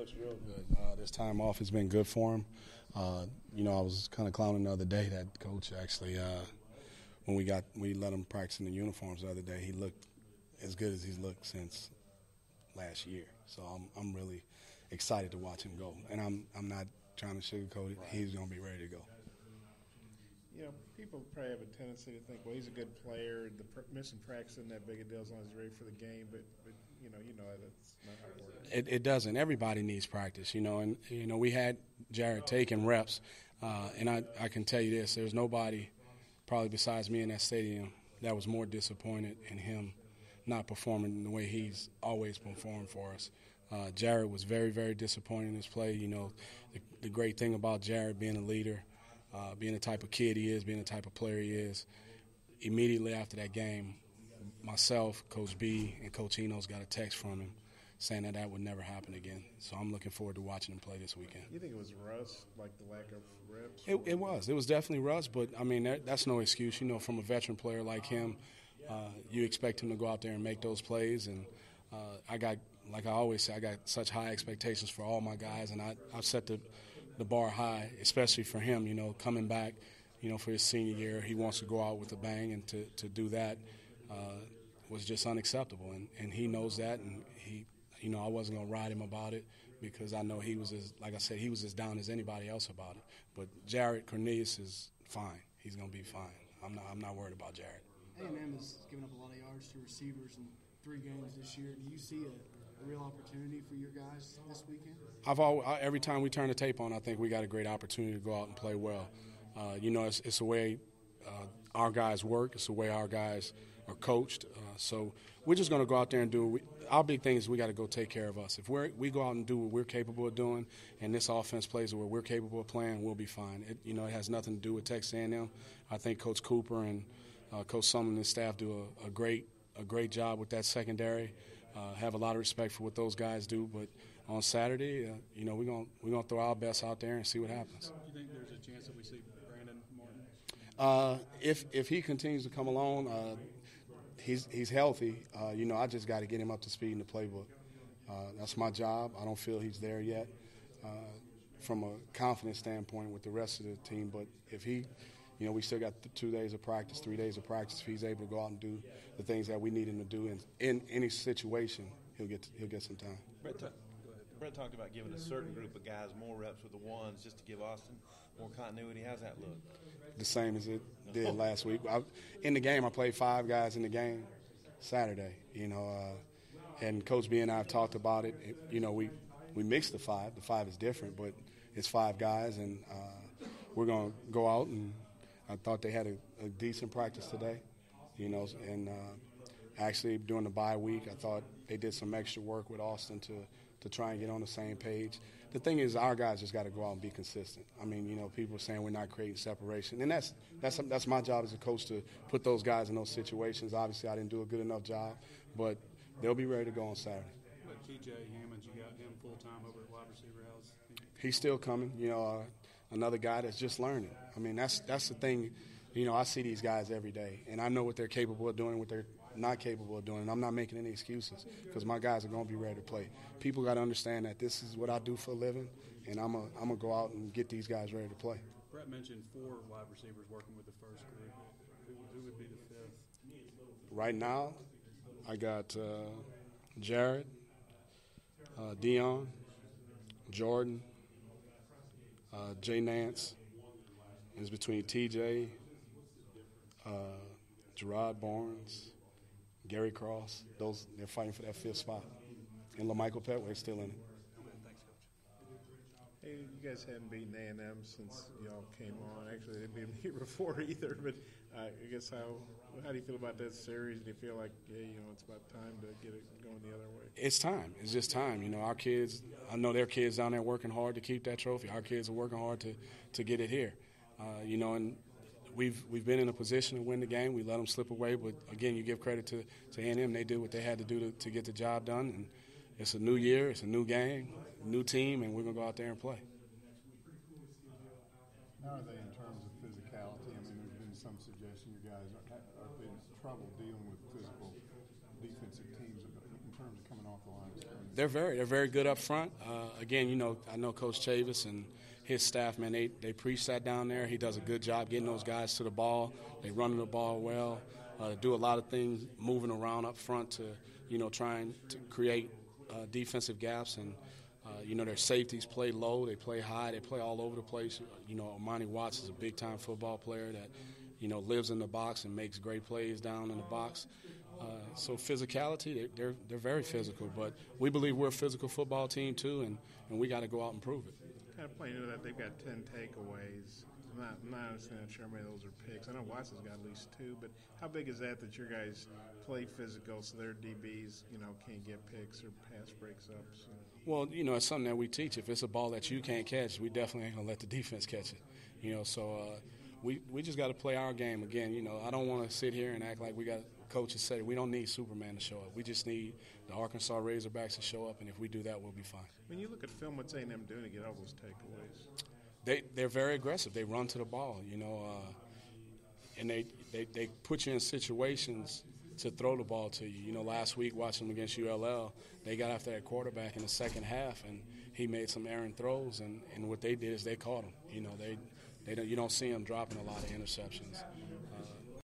Coach? Real good. This time off has been good for him. I was kind of clowning the other day that Coach actually, when we let him practice in the uniforms the other day, he looked as good as he's looked since last year. So I'm really excited to watch him go. And I'm not trying to sugarcoat it. He's going to be ready to go. People probably have a tendency to think, well, he's a good player. Missing practice isn't that big a deal as long as he's ready for the game. But that's not how it works. It doesn't. Everybody needs practice, And we had Jared taking reps, and I can tell you this: there's nobody, probably besides me in that stadium, that was more disappointed in him not performing the way he's always performed for us. Jared was very, very disappointed in his play. The great thing about Jared being a leader, being the type of kid he is, being the type of player he is, immediately after that game, myself, Coach B, and Coach Enos got a text from him saying that would never happen again. So I'm looking forward to watching him play this weekend. You think it was rust, like the lack of reps? It was. It was definitely rust, but, that's no excuse. From a veteran player like him, you expect him to go out there and make those plays. And like I always say, I got such high expectations for all my guys, and I've set the bar high, especially for him, coming back, for his senior year. He wants to go out with a bang, and to do that was just unacceptable. And he knows that, and I wasn't going to ride him about it because I know he was as down as anybody else about it. But Jared Cornelius is fine. He's going to be fine. I'm not worried about Jared. A&M has given up a lot of yards to receivers in 3 games this year. Do you see a real opportunity for your guys this weekend? Every time we turn the tape on, I think we got a great opportunity to go out and play well. It's the way our guys work. It's the way our guys are coached. So we're just going to go out there and do our big thing is we got to go take care of us. If we go out and do what we're capable of doing, and this offense plays where we're capable of playing, we'll be fine. It has nothing to do with Texas A&M. I think Coach Cooper and Coach Sumlin and his staff do a great job with that secondary. Have a lot of respect for what those guys do, but on Saturday, we're gonna throw our best out there and see what happens. Do you think there's a chance that we see Brandon Martin? If he continues to come along, he's healthy. I just got to get him up to speed in the playbook. That's my job. I don't feel he's there yet from a confidence standpoint with the rest of the team. But if he, we still got 2 days of practice, 3 days of practice. If he's able to go out and do the things that we need him to do in any situation, he'll get some time. Brett talked about giving a certain group of guys more reps with the ones just to give Austin more continuity. How's that look? The same as it did last week. In the game, I played 5 guys in the game Saturday, and Coach B and I have talked about it. We mixed the 5. The 5 is different, but it's 5 guys, and we're going to go out, and I thought they had a decent practice today, and actually during the bye week, I thought they did some extra work with Austin to try and get on the same page. The thing is, our guys just got to go out and be consistent. People are saying we're not creating separation, and that's my job as a coach to put those guys in those situations. Obviously, I didn't do a good enough job, but they'll be ready to go on Saturday. But T.J. Hammonds, you got him full-time over at wide receiver house? He's still coming. Another guy that's just learning. That's the thing. I see these guys every day, and I know what they're capable of doing, what they're not capable of doing, and I'm not making any excuses because my guys are going to be ready to play. People got to understand that this is what I do for a living, and I'm going to go out and get these guys ready to play. Brett mentioned 4 wide receivers working with the first group. Who would be the 5th? Right now, I got Jared, Dion, Jordan, Jay Nance. It's between TJ, Gerard Barnes, Gary Cross. They're fighting for that 5th spot. And LaMichael Petway's still in it. Thanks, Coach. Hey, you guys hadn't beaten A&M since y'all came on. Actually, they didn't beat them here before either. But I guess how do you feel about that series? Do you feel like it's about time to get it going the other way? It's time. It's just time. Our kids, I know their kids down there working hard to keep that trophy. Our kids are working hard to get it here. And we've been in a position to win the game. We let them slip away, but again, you give credit to A&M. They did what they had to do to get the job done. And it's a new year, it's a new game, new team, and we're gonna go out there and play. How are they in terms of physicality? There's been some suggestion you guys are in trouble dealing with physical defensive teams in terms of coming off the line of scrimmage. They're very good up front. Again, I know Coach Chavis and his staff, man, they preach that down there. He does a good job getting those guys to the ball. They run the ball well, do a lot of things moving around up front to, trying to create defensive gaps. And, their safeties play low, they play high, they play all over the place. Armani Watts is a big-time football player that, lives in the box and makes great plays down in the box. So physicality, they're very physical. But we believe we're a physical football team too, and we got to go out and prove it. Kind of playing into that, they've got 10 takeaways. I'm not understanding sure how many of those are picks. I know Watson's got at least 2, but how big is that your guys play physical so their DBs, can't get picks or pass breaks up? So. Well, it's something that we teach. If it's a ball that you can't catch, we definitely ain't going to let the defense catch it. So we just got to play our game. Again, I don't want to sit here and act like we got coaches say we don't need Superman to show up. We just need the Arkansas Razorbacks to show up, and if we do that, we'll be fine. When you look at film, what's A&M doing to get all those takeaways? They're very aggressive. They run to the ball, and they put you in situations to throw the ball to you. Last week watching them against ULL, they got after that quarterback in the second half, and he made some errant throws, and what they did is they caught him. You don't see him dropping a lot of interceptions.